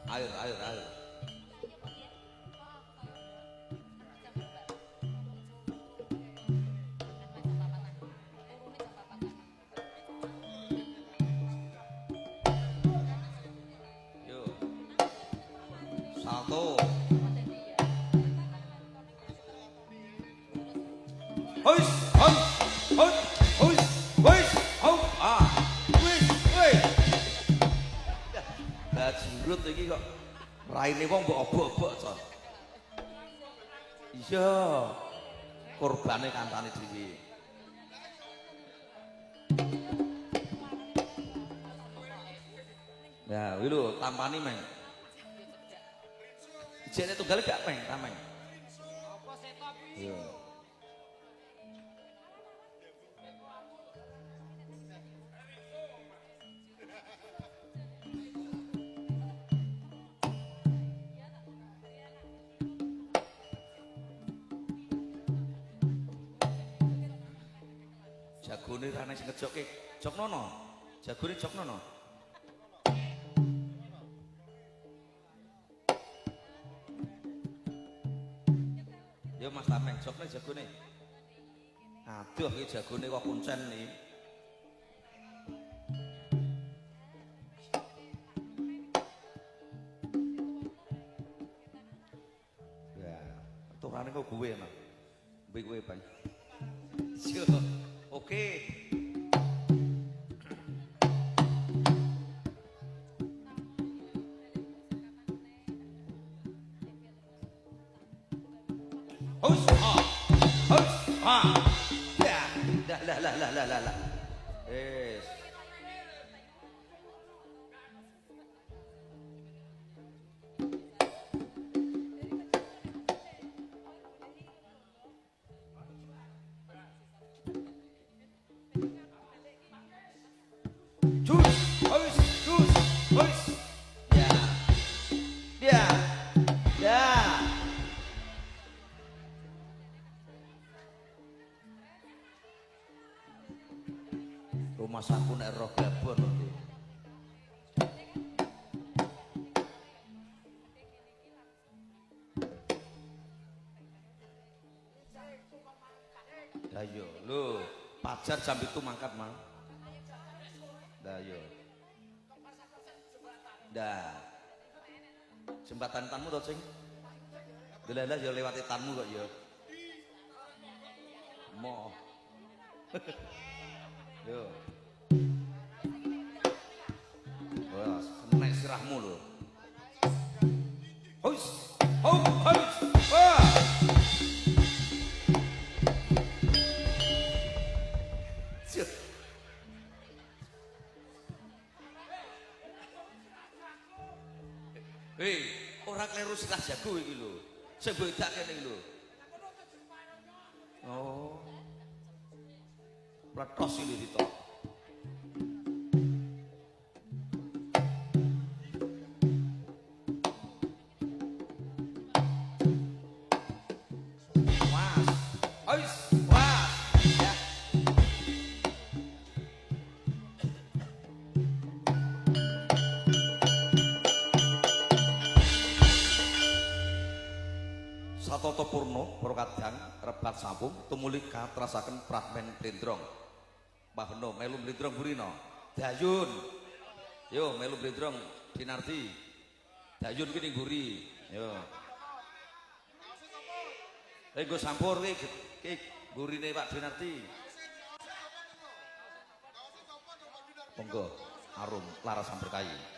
Air. Yuk. Salto. Hois, hois, hois, hois, hois, hois. Ah, wis. Lah jenggrut iki kok raine wong mbok obok-obok, Con. Iya. Korbane kancane dhewe. Ya, kuwi lho tampani meng. Ijene tunggal gak peng, tameng. Apa setup? Iya. Jagone rane sing ngejokke Joknono. Jagone Joknono. Yo Mas Tameng, jokne jagone. Aduh iki jagone kok kuncen iki. Ya, aturane kok gue enak. Mbek kowe, Bang. Yo. Oke. Hus, ya, lah. Hus. Ya. Rumah saku nek roh gabon iki. Lah yo, lho, pajar jam itu mangkat, Mang. Lah yo. Dah. Jembatan tanmu to, Cing? Delalah yo lewati tanmu kok yo. Mo. Yo. Wah, kena sirahmu lho. Hus. Wah. Hei, ora kleru silah jago iki lho. Sing bedak kene iki lho. Oh. Pletos iki ditok. Satoto Purno, Prokadang, Rebat Sampung, tumuli katrasaken Prahmen Blendrong. Bahno melu Blendrong burino. Dayun. Yo melu Blendrong Dinarti. Dayun ki ning mburi. Yo. Nggo sampur ki burine Pak Dinarti. Monggo arum laras berkayu.